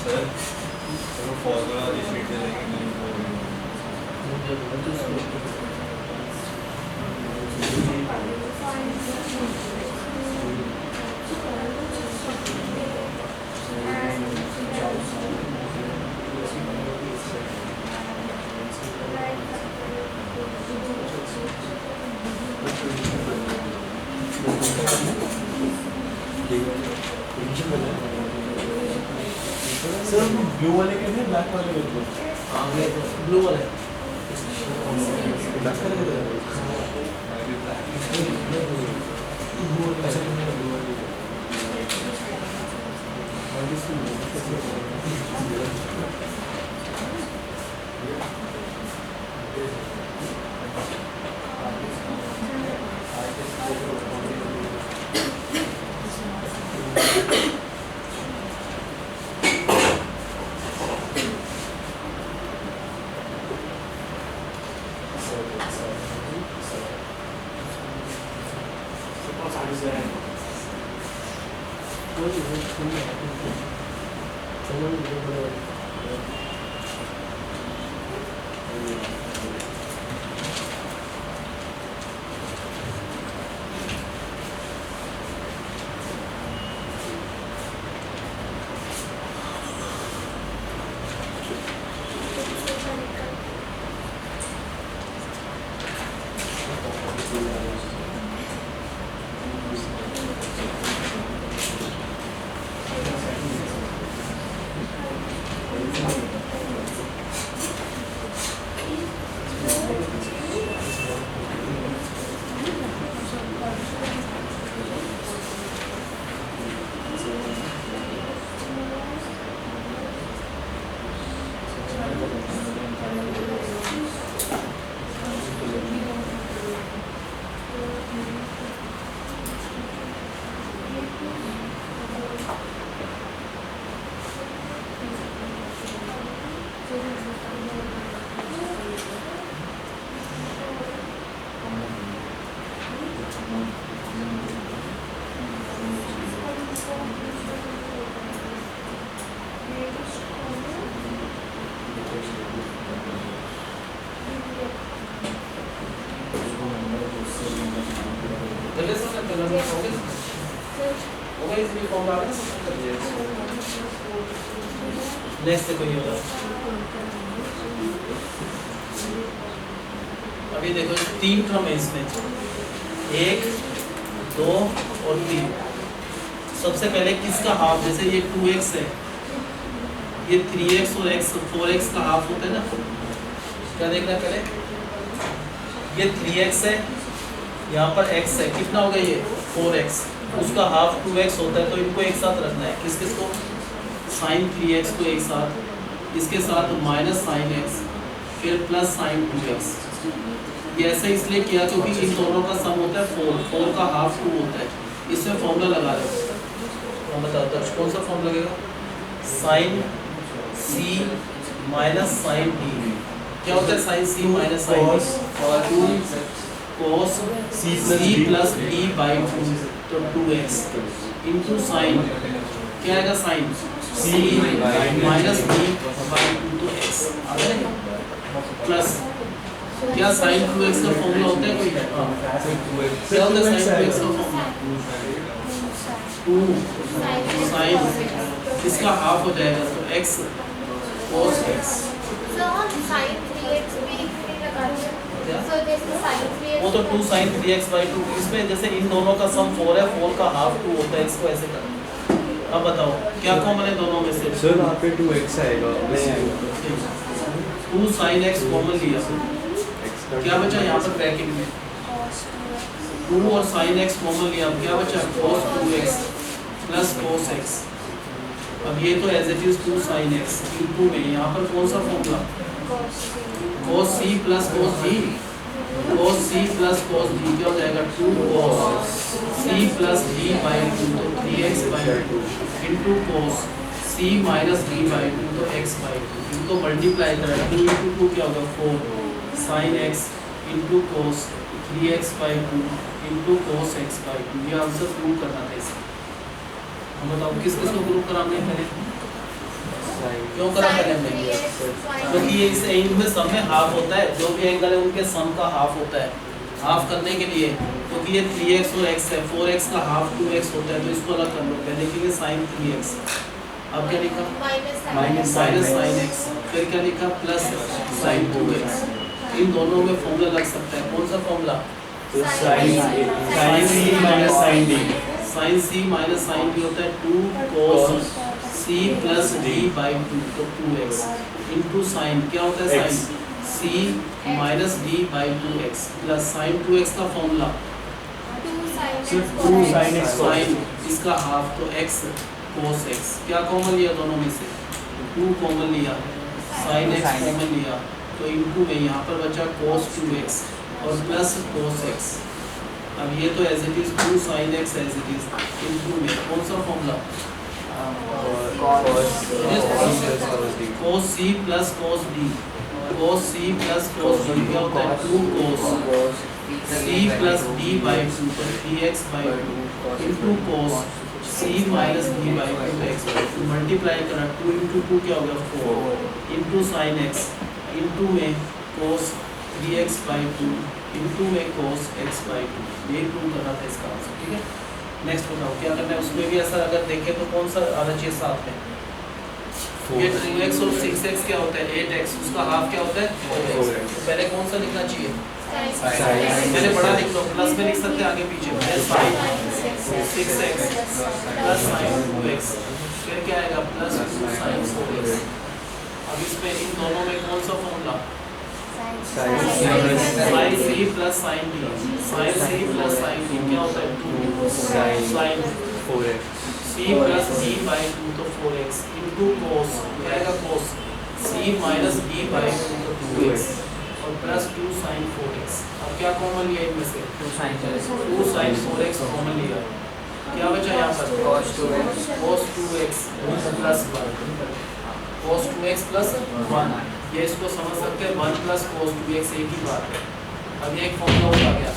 सर चलो फॉर्मूला शीट दे देंगे सर ब्लू वाले के हैं ब्लैक वाले के हैं आगे ब्लू वाले ब्लैक वाले के हैं नेक्स्ट देखो ये होगा। अभी देखो तीन क्रम है इसमें, 1, 2 और 3। सबसे पहले किसका हाफ, जैसे ये 2x है, ये 3x और x 4x का हाफ होता है ना। क्या देखना है पहले, ये 3x है, यहाँ पर x है, कितना होगा ये 4x, उसका हाफ 2x होता है। तो इनको एक साथ रखना है, किस किस को, साइन 3x को एक साथ, इसके साथ माइनस साइन x, फिर प्लस साइन 2x। ये ऐसा इसलिए किया क्योंकि इन दोनों का सम होता है 4 का हाफ 2 होता है। इसमें फॉर्मूला लगा रहे हो, मैं बताता हूँ कौन सा फॉर्मूला लगेगा। Sine c minus sine d, क्या होता है sine c minus sine d, cos c plus d by 2, तो 2x इंटू साइन, क्या आएगा sine c minus d by 2 तो x, प्लस क्या साइन 2x का फॉर्मूला होता है कोई, क्या होता है साइन 2x का फॉर्मूला, 2 साइन इसका हाफ हो जाएगा तो x cos x। वो तो 2 साइन 3x बाई 2, इसमें जैसे इन दोनों का सम 4 है, 4 का हाफ 2 होता है, इसको ऐसे करना। अब बताओ क्या कॉमन है दोनों में से। सर वहाँ पे 2x आएगा, 2 साइन x कॉमन लिया, क्या बचा यहाँ पर ब्रैकेट में, 2 और साइन x कॉमन लिया, क्या बचा cos 2x plus cos x। अब ये तो as it is 2 sine x into में यहाँ पर कौन सा formula, cos c plus cos g, cos c plus cos d क्या हो जाएगा 2 cos c plus d by 2 तो 3x by 2 into cos c minus d by 2 तो x बाई 2 इनको मल्टीप्लाई करें 2 इंटू 2 क्या होगा 4 sin x into cos 3x by 2 into cos x by 2 ये आंसर प्रूव करना था इसका। हम बताओ किस किस को प्रूव करा हमने पहले क्यों करा पहले हमने क्योंकि ये इस एंगल में सम में हाफ होता है जो भी एंगल है उनके सम का हाफ होता है। हाफ करने के लिए क्योंकि ये 3x और x है 4x का हाफ 2x होता है तो इसको अलग कर लो पहले लिखेंगे sin 3x अब क्या लिखा माइनस sin x फिर क्या लिखा प्लस sin 2x इन दोनों में फॉर्मूला लग सकता है कौन सा formula sin c minus sin d sin c minus sin d होता है 2 cos c plus d by 2 तो 2x इंटू साइन क्या होता है sine c minus d by 2x plus sine 2x का फॉर्मूला सिर्फ 2 sin x साइन इसका हाफ तो x cos x क्या कॉमन लिया दोनों में से 2 कॉमन लिया sin x कॉमन लिया तो इनटू में यहाँ पर बचा cos 2x और प्लस cos x अब ये तो as it is 2 sin x as it is into में कौन सा formula cos c plus cos d cos c plus cos d क्या होता है 2 cos c plus d by 2 तो 3x by 2 into cos c minus d by 2x by 2 multiply करा 2 इंटू 2 क्या होगा 4 इंटू sin x इंटू में cos 3x बाई 2 इंटू में cos x बाई 2 ये प्रूव करना था इसका आंसर। ठीक है नेक्स्ट बताओ क्या करना है उसमें भी ऐसा अगर देखें तो कौन सा आना चाहिए साथ में ये 3x और 6x क्या होता है 8x उसका हाफ क्या होता है 4x तो पहले कौन सा लिखना चाहिए पहले बड़ा लिख लो प्लस में लिख सकते हैं आगे पीछे sin 6x plus sin 2x फिर क्या आएगा प्लस 2 sin 4x अब इसमें इन दोनों में कौन सा formula sin c plus sin d sin c plus sin d क्या होता है 2 sin 4x c plus d by 2 तो 4x इंटू cos क्या आएगा cos c minus d by 2 तो 2x और प्लस 2 sin 4x अब क्या कॉमन लिया इनमें से 2 sin 4x कॉमन लिया क्या बचा यहाँ पर cos 2x plus 1 cos 2x plus 1 ये इसको समझ सकते हैं 1 प्लस cos 2x एक ही बात है। अब ये एक फॉर्मूला हो गया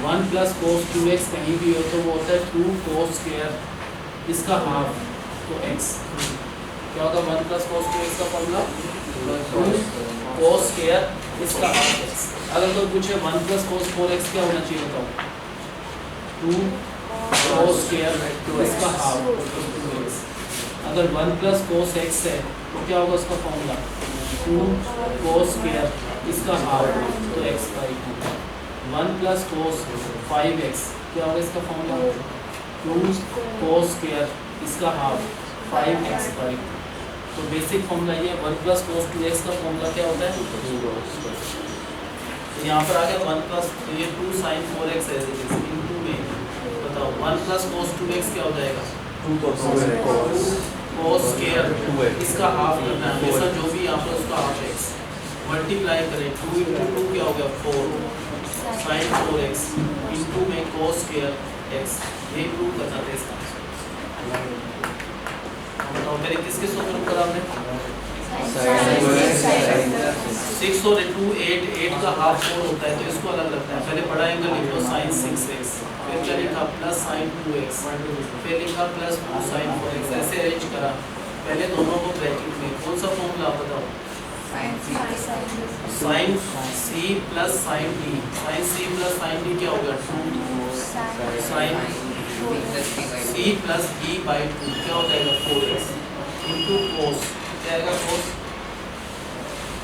1 प्लस cos 2x कहीं भी हो तो वो होता है 2 cos स्क्वायर इसका हाफ तो x क्या होगा 1 प्लस cos 2x का फॉर्मूला 2 cos स्क्वायर इसका हाफ x अगर कोई पूछे 1 प्लस cos 4x क्या होना चाहिए बताओ 2 cos स्क्वायर इसका हाफ तो 2x अगर 1 प्लस cos x है तो क्या होगा उसका फॉर्मूला 2 cos स्क्वायर इसका हाफ तो x by 2 1 plus cos 5x क्या होगा इसका फॉर्मूला 2 cos स्क्वायर इसका हाफ 5x बाई 2 तो बेसिक फॉर्मूला ये 1 प्लस cos 2x का फॉर्मूला क्या होता है तो यहाँ पर आ गया 1 प्लस ये 2 sin 4x as it is into में बताओ 1 प्लस cos 2x क्या हो जाएगा 2 cos cos स्क्वायर इसका हाफ करना है हमेशा जो भी यहाँ पर उसका हाफ x मल्टीप्लाई करें 2 इंटू 2 क्या हो गया 4 sin 4x इंटू में cos स्क्वायर x ये प्रूव करना था इसका बताओ पहले किस किस को प्रूव करा हमने 6 और 2 8 का हाफ 4 होता है तो इसको अलग लगता है पहले बड़ा एंगल लिख लो sin 6x फिर क्या लिखा प्लस sin 2x फिर लिखा प्लस 2 sin 4x ऐसे अरेंज करा पहले दोनों को ब्रैकेट में कौन सा फॉर्मूला बताओ sin c plus sin d sin c plus sin d क्या होगा 2 sin c plus d by 2 क्या हो जाएगा 4x इंटू cos क्या आएगा cos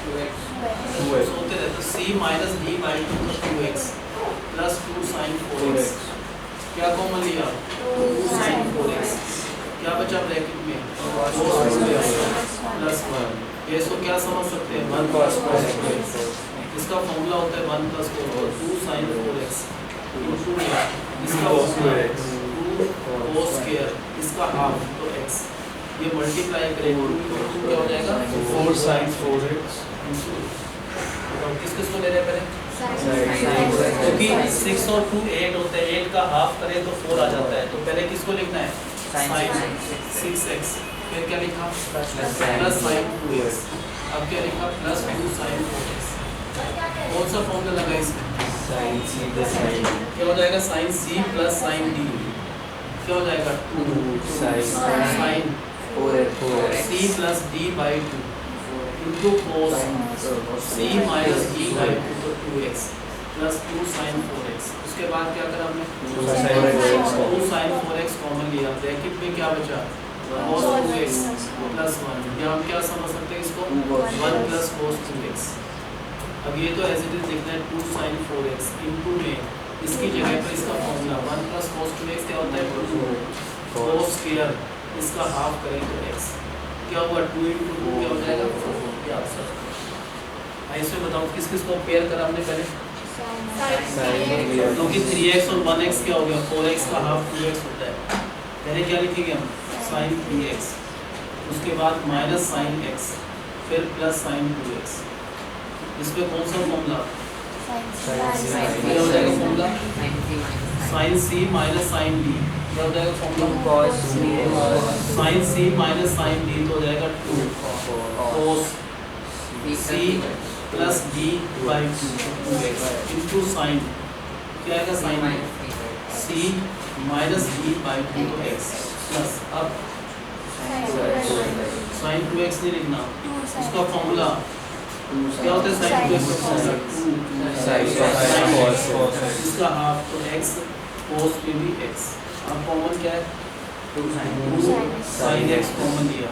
2x होते रहते तो c माइनस d बाई 2 तो 2x प्लस 2 sin 4x क्या कॉमन लिया 2 sin 4x क्या बचा ब्रैकेट में cos 2x प्लस 1 ये इसको क्या समझ सकते हैं 1 प्लस cos 2x इसका फॉर्मूला होता है 1 plus cos 2 sin 4x into इसका 2 cos स्क्वायर इसका हाफ तो x ये मल्टीप्लाई करेंगे 2 क्या हो जाएगा 4 sin 4x किस किस को ले रहे हैं पहले क्योंकि 6 और 2 8 होते हैं, 8 का हाफ करें तो 4 आ जाता है, तो पहले किसको लिखना है sin 6x, फिर क्या लिखा प्लस sin 2x, अब क्या लिखा प्लस 2 sin 4x। कौन सा फॉर्मूला लगा इसमें sin c plus sin d क्या हो जाएगा sin c plus sin d, क्या हो जाएगा 2 sin 4x c plus d by 2 into cos c minus d by 2 तो 2x प्लस 2 sin 4x। उसके बाद क्या करा हमने 2 sin 4x कॉमन लिया, ब्रैकेट में क्या बचा cos 2x प्लस 1, या हम क्या समझ सकते हैं इसको 1 प्लस cos 2x। अब ये तो एज इट इज लिखना है 2 sin 4x इंटू में इसकी जगह पर इसका फॉर्मूला 1 प्लस cos 2x क्या होता है 2 cos स्क्वायर, इसका हाफ करें तो x क्या हुआ 2 इंटू 2 क्या हो जाएगा 4। क्या आंसर इसमें बताओ किस किस को पेयर करा हमने पहले, क्योंकि 3x और 1x क्या हो गया 4x का हाफ 2x होता है, पहले क्या लिखेंगे हम sin 3x, उसके बाद माइनस sin x, फिर प्लस sin 2x। इसमें कौन सा फॉर्मूला क्या हो जाएगा formula sin c minus sin d, क्या हो जाएगा formula sin c minus sin d तो हो जाएगा 2 cos c plus d by 2x into sin क्या आएगा sin c minus d by 2 तो x प्लस अब sin 2x नहीं लिखना, उसका फॉर्मूला क्या होता है sin 2x का फॉर्मूला इसका हाफ तो x cos पे भी x, अब कॉमन क्या है 2 sin x कॉमन लिया,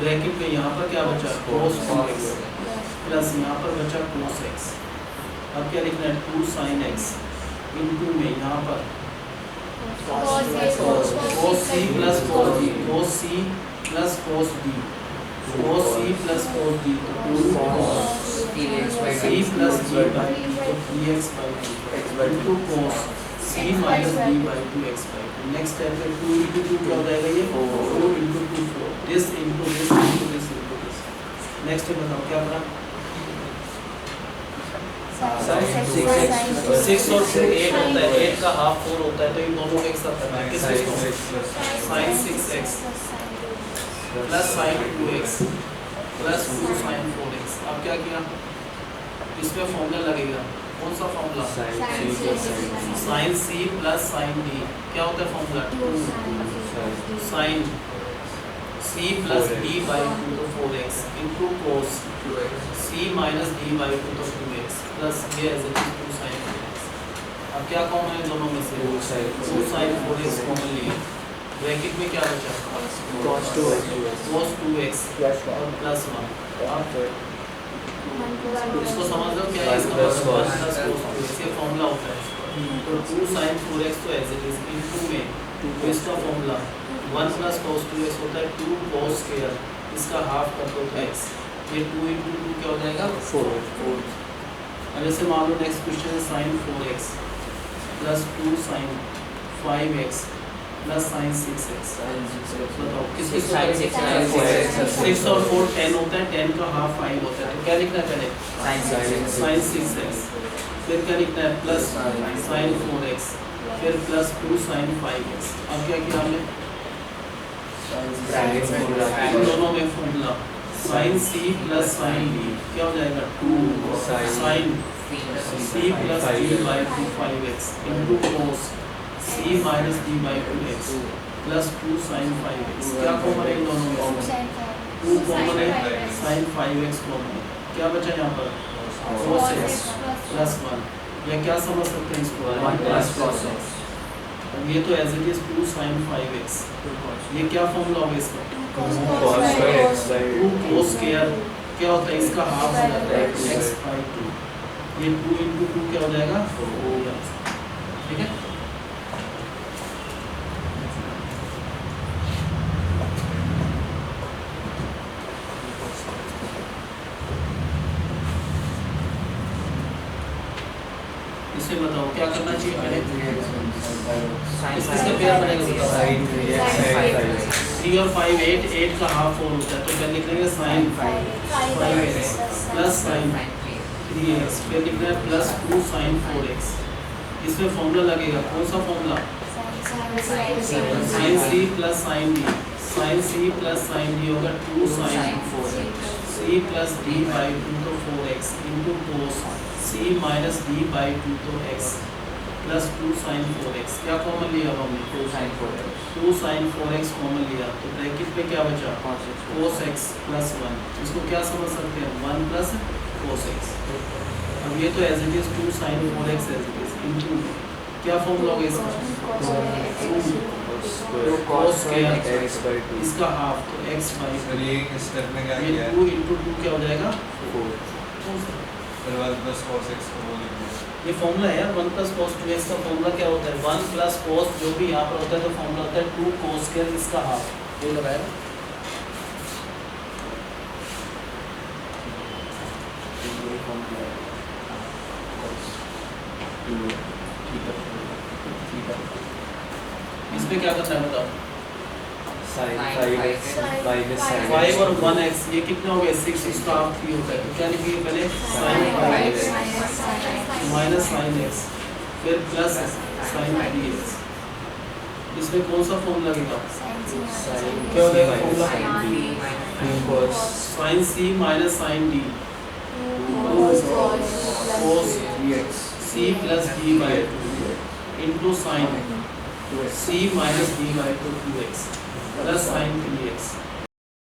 ब्रैकेट में यहाँ पर क्या बचा cos 2x प्लस यहाँ पर बचा cos x। अब क्या लिखना है 2 sin x इंटू में यहाँ पर cos c plus cos d, cos c plus cos d, cos c plus cos d तो 2 cos c plus d by 2 तो 3x by 2 into cos c minus d by 2x by 2। Next step पे 2 इंटू 2 क्या हो जाएगा ये 4 into 2 4, this into this into this into this. Next बताओ क्या करा 6 और 2 8 होता है, 8 का हाफ 4 होता है, तो इन दोनों को एक साथ करना है, किस किसको sin 6x plus sin 2x plus 2 sin 4x। अब क्या किया इसमें फॉर्मूला लगेगा, कौन सा formula sin c plus sin d, क्या होता है formula 2 sin c plus d by 2 तो 4x into cos c minus d by 2 तो 2x प्लस ये as it is 2 sin 4x। अब क्या कॉमन है दोनों में से 2 sin 4x कॉमन लिए, ब्रैकेट में क्या बचा cos 2x और प्लस 1। अब इसको समझ लो क्या है इसका मतलब 1 प्लस cos 2x ये फॉर्मूला होता है, तो 2 sin 4x तो एज इट इज इंटू में तो इसका फॉर्मूला 1 प्लस cos 2x होता है 2 cos स्क्वायर, इसका हाफ कर दो तो x, ये 2 इंटू 2 क्या हो जाएगा 4। अब जैसे मान लो नेक्स्ट क्वेश्चन है sin 4x plus 2 sin 5x plus sin 6x। बताओ किस किस को 6 और 4 10 होता है, 10 का हाफ 5 होता है, तो क्या लिखना है पहले sin 6x, फिर क्या लिखना है प्लस sin 4x, फिर प्लस 2 sin 5x। अब क्या किया हमने इन दोनों में formula sin c plus sin d क्या हो जाएगा 2 sin c plus d by 2 5x into cos c minus d by 2x plus 2 sin 5x। क्या कॉमन है इन दोनों में 2 कॉमन है, sin 5x कॉमन है, क्या बचा यहाँ पर cos x प्लस 1, या क्या समझ सकते हैं इसको 1 प्लस cos x। अब ये तो as it is 2 sin 5x, ये क्या फॉर्मूला होगा इसका 2 cos स्क्वायर क्या होता है इसका हाफ हो जाता है x बाई 2, ये 2 इंटू 2 क्या हो जाएगा 4। ठीक है इसे बताओ क्या करना चाहिए पहले इसका पेयर बनेगा बताओ 3 और 5 8 का हाफ 4 होता है, तो क्या लिख लेंगे sin 5x plus sin 3x, फिर लिखना है प्लस 2 साइन 4x। इसमें फॉर्मूला लगेगा, कौन सा formula? Sine c plus sine d, sine c plus sine d होगा 2 sign 4x, c plus d by 2 तो 4x into cos c minus d by 2 तो x प्लस 2 साइन 4x। क्या कॉमन लिया हमने? 2 साइन 4x कॉमन लिया, तो ब्रैकेट पे क्या बचा? cos x plus 1। इसको क्या समझ सकते हैं? 1 प्लस cos x। अब ये तो as it is 2 sign 4x as it is into क्या फॉर्मूला होगा इसका? cos स्क्वायर इसका हाफ तो x बाई सर ये स्टेप में क्या ये किया है? 2 इंटू 2 क्या हो जाएगा? 4। फिर 1 प्लस cos x को वो लिख दो। ये फॉर्मूला है यार, 1 प्लस cos 2x का फॉर्मूला क्या होता है? 1 प्लस cos जो भी यहाँ पर होता है तो फॉर्मूला होता है 2 cos स्क्वायर इसका हाफ। ये लगाया इसमें क्या करना है बताओ? sin Sin 5x 5x minus sin 5 और 1x ये कितना हो गया? 6, इसका हाफ 3 होता है, तो क्या लिखेंगे पहले? sin 5x minus sin x फिर प्लस sin 3x। इसमें कौन सा फॉर्मूला लगेगा? क्या हो जाएगा formula? sin c minus sin d cos c plus d by 2 into sin c minus d by 2 2x plus sin 3x।